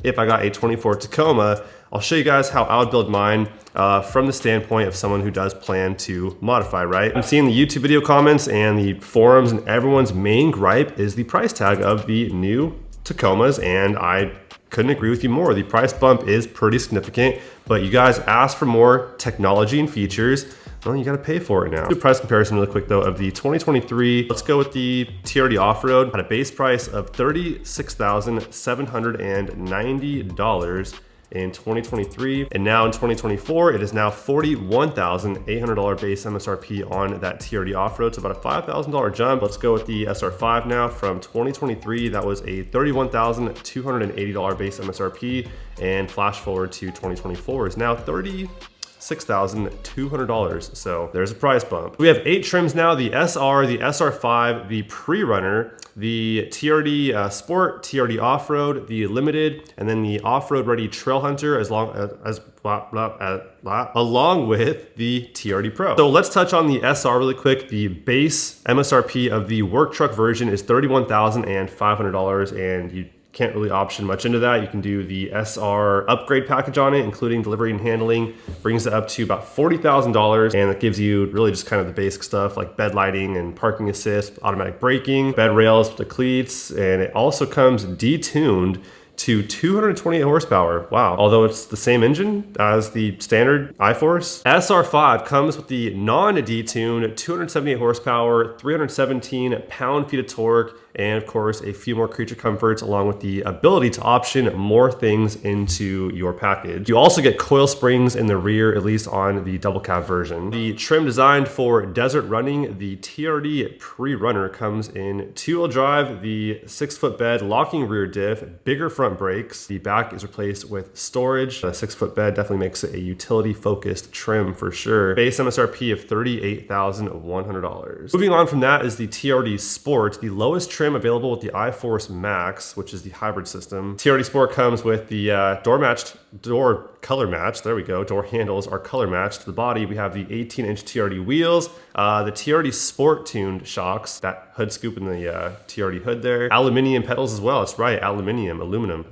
If I got a 24 Tacoma, I'll show you guys how I would build mine from the standpoint of someone who does plan to modify, right? I'm seeing the YouTube video comments and the forums, and everyone's main gripe is the price tag of the new Tacomas, and I couldn't agree with you more. The price bump is pretty significant, but you guys asked for more technology and features. Well, you gotta pay for it now. Do a price comparison really quick though of the 2023. Let's go with the TRD Off-Road at a base price of $36,790 in 2023. And now in 2024, it is now $41,800 base MSRP on that TRD Off-Road. So about a $5,000 jump. Let's go with the SR5 now from 2023. That was a $31,280 base MSRP, and flash forward to 2024 is now $36,200. So there's a price bump. We have 8 trims now: the SR, the SR5, the Pre-Runner, the TRD Sport, TRD Off-Road, the Limited, and then the Off-Road Ready Trail Hunter, along with the TRD Pro. So let's touch on the SR really quick. The base MSRP of the work truck version is $31,500, and you can't really option much into that. You can do the SR upgrade package on it, including delivery and handling, brings it up to about $40,000, and it gives you really just kind of the basic stuff like bed lighting and parking assist, automatic braking, bed rails with the cleats, and it also comes detuned to 228 horsepower. Wow. Although it's the same engine as the standard iForce. SR5 comes with the non-detuned 278 horsepower, 317 pound-feet of torque, and of course a few more creature comforts, along with the ability to option more things into your package. You also get coil springs in the rear, at least on the double cab version. The trim designed for desert running, the TRD Pre-Runner, comes in 2-wheel drive, the 6-foot bed, locking rear diff, bigger front brakes. The back is replaced with storage. The 6-foot bed definitely makes it a utility focused trim for sure. Base MSRP of $38,100. Moving on from that is the TRD Sport, the lowest trim available with the iForce Max, which is the hybrid system. TRD Sport comes with the door color match. There we go. Door handles are color matched. The body, we have the 18-inch TRD wheels, the TRD Sport tuned shocks, that hood scoop in the TRD hood there. Aluminum pedals as well. That's right. Aluminum.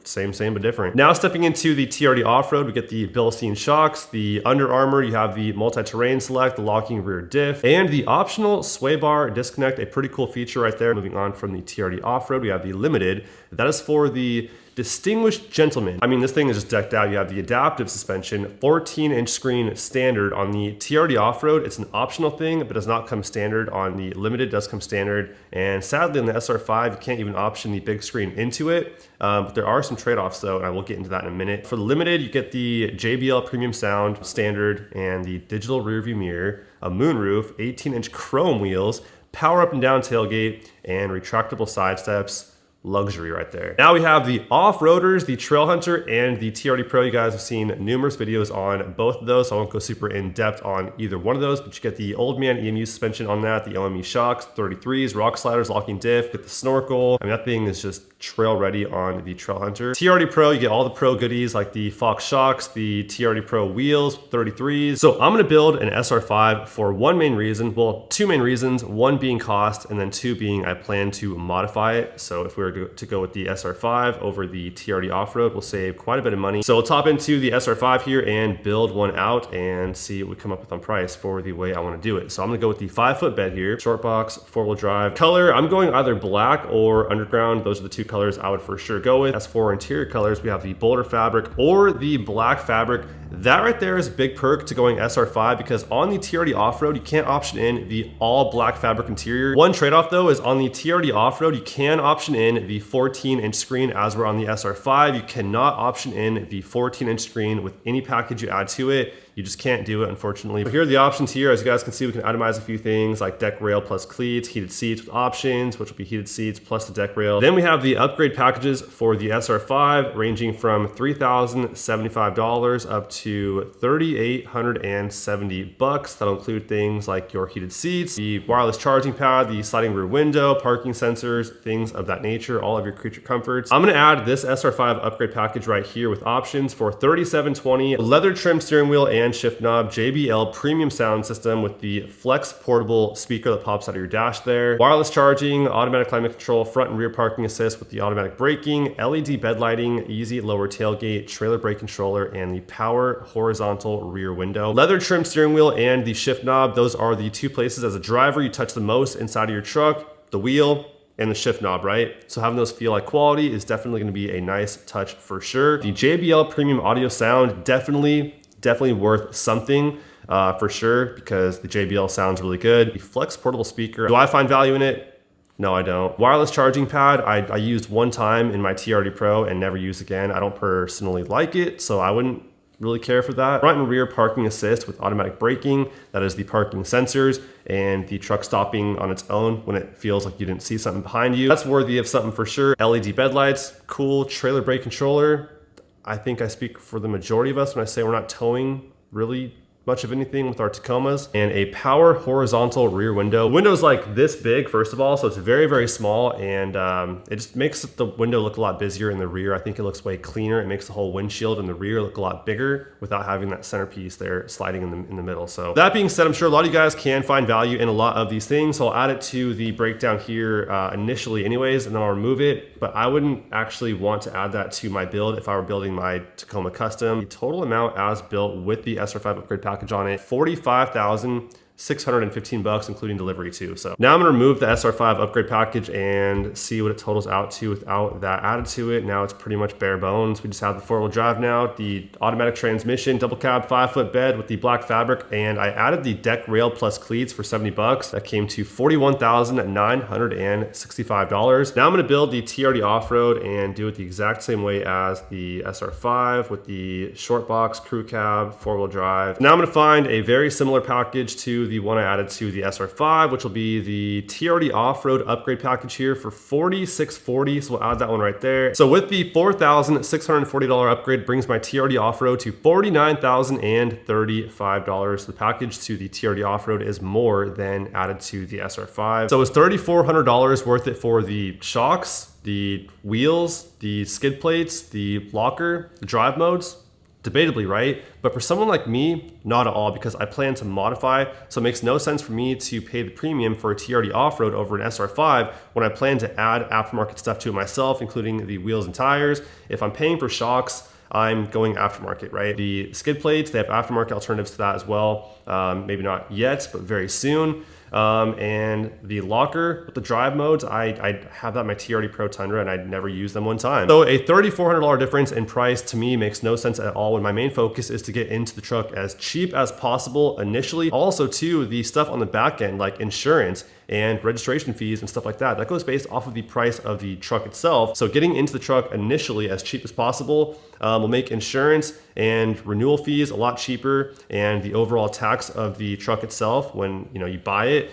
Same but different. Now stepping into the TRD Off-Road, we get the Bilstein shocks, the Under Armour, you have the multi-terrain select, the locking rear diff, and the optional sway bar disconnect, a pretty cool feature right there. Moving on from the TRD Off-Road, we have the Limited. That is for the distinguished gentleman. I mean, this thing is just decked out. You have the adaptive suspension, 14-inch screen standard on the TRD Off-Road. It's an optional thing, but does not come standard. On the Limited, it does come standard. And sadly, on the SR5, you can't even option the big screen into it. But there are some trade-offs though, and I will get into that in a minute. For the Limited, you get the JBL premium sound standard and the digital rearview mirror, a moonroof, 18-inch chrome wheels, power up and down tailgate, and retractable side steps. Luxury right there. Now we have the off-roaders, the Trail Hunter and the TRD Pro. You guys have seen numerous videos on both of those, so I won't go super in depth on either one of those, but you get the old man EMU suspension on that, the OME shocks, 33s, rock sliders, locking diff, get the snorkel. I mean, that thing is just trail ready on the Trail Hunter. TRD Pro, you get all the pro goodies like the Fox shocks, the TRD Pro wheels, 33s. So I'm gonna build an SR5 for one main reason, well, 2 main reasons, one being cost, and then 2 being I plan to modify it. So if we were to go with the SR5 over the TRD Off-Road, we'll save quite a bit of money. So we'll top into the SR5 here and build one out and see what we come up with on price for the way I wanna do it. So I'm gonna go with the 5-foot bed here, short box, 4-wheel drive. Color, I'm going either black or underground. Those are the 2 colors I would for sure go with. As for interior colors, we have the Boulder fabric or the black fabric. That right there is a big perk to going SR5, because on the TRD Off-Road, you can't option in the all black fabric interior. One trade-off though is on the TRD Off-Road, you can option in the 14-inch screen as we're on the SR5. You cannot option in the 14-inch screen with any package you add to it. You just can't do it, unfortunately. But here are the options here. As you guys can see, we can itemize a few things like deck rail plus cleats, heated seats with options, which will be heated seats plus the deck rail. Then we have the upgrade packages for the SR5, ranging from $3,075 up to $3,870. That'll include things like your heated seats, the wireless charging pad, the sliding rear window, parking sensors, things of that nature, all of your creature comforts. I'm gonna add this SR5 upgrade package right here with options for $3,720, leather trim steering wheel and and shift knob, JBL premium sound system with the flex portable speaker that pops out of your dash there, wireless charging, automatic climate control, front and rear parking assist with the automatic braking, LED bed lighting, easy lower tailgate, trailer brake controller, and the power horizontal rear window. Leather trim steering wheel and the shift knob, those are the two places as a driver you touch the most inside of your truck, the wheel and the shift knob, right? So having those feel like quality is definitely gonna be a nice touch for sure. The JBL premium audio sound, definitely worth something for sure, because the JBL sounds really good. The flex portable speaker, do I find value in it? No, I don't. Wireless charging pad, I used one time in my TRD Pro and never used again. I don't personally like it, so I wouldn't really care for that. Front and rear parking assist with automatic braking, that is the parking sensors, and the truck stopping on its own when it feels like you didn't see something behind you. That's worthy of something for sure. LED bed lights, cool. Trailer brake controller. I think I speak for the majority of us when I say we're not towing really much of anything with our Tacomas. And a power horizontal rear window. The window's like this big, first of all, so it's very, very small, and it just makes the window look a lot busier in the rear. I think it looks way cleaner. It makes the whole windshield in the rear look a lot bigger without having that centerpiece there sliding in the middle. So that being said, I'm sure a lot of you guys can find value in a lot of these things. So I'll add it to the breakdown here initially anyways, and then I'll remove it. But I wouldn't actually want to add that to my build if I were building my Tacoma Custom. The total amount as built with the SR5 upgrade package on it, $45,615 including delivery too. So now I'm gonna remove the SR5 upgrade package and see what it totals out to without that added to it. Now it's pretty much bare bones. We just have the 4-wheel drive now, the automatic transmission, double cab 5-foot bed with the black fabric, and I added the deck rail plus cleats for $70. That came to $41,965. Now I'm gonna build the TRD Off-Road and do it the exact same way as the SR5 with the short box, crew cab, 4-wheel drive. Now I'm gonna find a very similar package to the one I added to the SR5, which will be the TRD Off-Road upgrade package here for $4640. So we'll add that one right there. So with the $4,640 upgrade brings my TRD Off-Road to $49,035. The package to the TRD Off-Road is more than added to the SR5. So it's $3,400 worth it for the shocks, the wheels, the skid plates, the locker, the drive modes. Debatably, right? But for someone like me, not at all, because I plan to modify, so it makes no sense for me to pay the premium for a TRD Off-Road over an SR5 when I plan to add aftermarket stuff to it myself, including the wheels and tires. If I'm paying for shocks, I'm going aftermarket, right? The skid plates, they have aftermarket alternatives to that as well. Maybe not yet, but very soon. And the locker with the drive modes, I have that in my TRD Pro Tundra and I'd never used them one time. So a $3,400 difference in price to me makes no sense at all when my main focus is to get into the truck as cheap as possible initially. Also too, the stuff on the back end like insurance and registration fees and stuff like that, that goes based off of the price of the truck itself. So getting into the truck initially as cheap as possible will make insurance and renewal fees a lot cheaper, and the overall tax of the truck itself when you buy it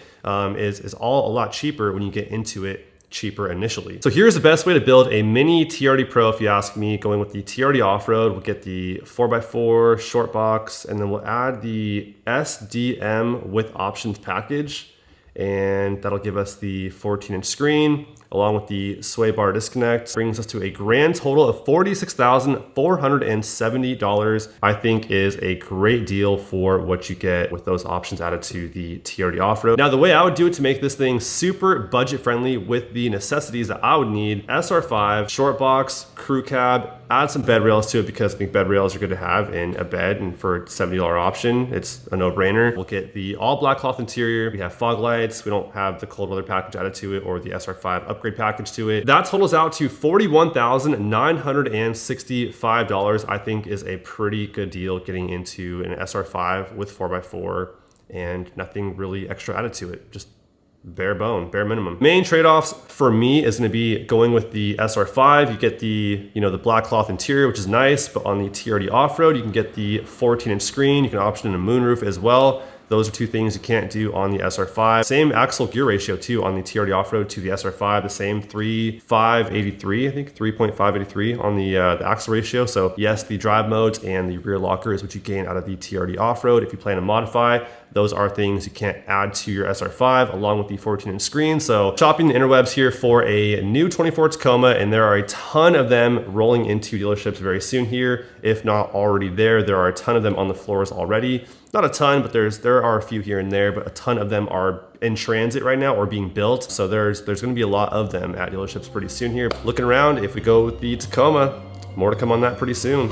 is all a lot cheaper when you get into it cheaper initially. So here's the best way to build a mini TRD Pro if you ask me, going with the TRD Off-Road. We'll get the 4x4 short box, and then we'll add the SDM with options package, and that'll give us the 14-inch screen along with the sway bar disconnect. Brings us to a grand total of $46,470. I think is a great deal for what you get with those options added to the TRD Off-Road. Now, the way I would do it to make this thing super budget friendly with the necessities that I would need: SR5, short box, crew cab, add some bed rails to it because I think bed rails are good to have in a bed, and for a $70 option, it's a no-brainer. We'll get the all black cloth interior. We have fog lights. We don't have the cold weather package added to it or the SR5 upgrade package to it. That totals out to $41,965. I think is a pretty good deal getting into an SR5 with 4x4 and nothing really extra added to it. Just bare minimum. Main trade-offs for me is going to be going with the SR5. You get the the black cloth interior, which is nice, but on the TRD Off-Road you can get the 14-inch screen. You can option in a moonroof as well. Those are two things you can't do on the SR5. Same axle gear ratio too on the TRD Off-Road to the SR5, the same 3.583, I think 3.583 on the axle ratio. So yes, the drive modes and the rear locker is what you gain out of the TRD Off-Road. If you plan to modify, those are things you can't add to your SR5 along with the 14-inch screen. So shopping the interwebs here for a new 24 Tacoma, and there are a ton of them rolling into dealerships very soon here. If not already there are a ton of them on the floors already. Not a ton, but there are a few here and there, but a ton of them are in transit right now or being built. So there's gonna be a lot of them at dealerships pretty soon here. Looking around, if we go with the Tacoma, more to come on that pretty soon.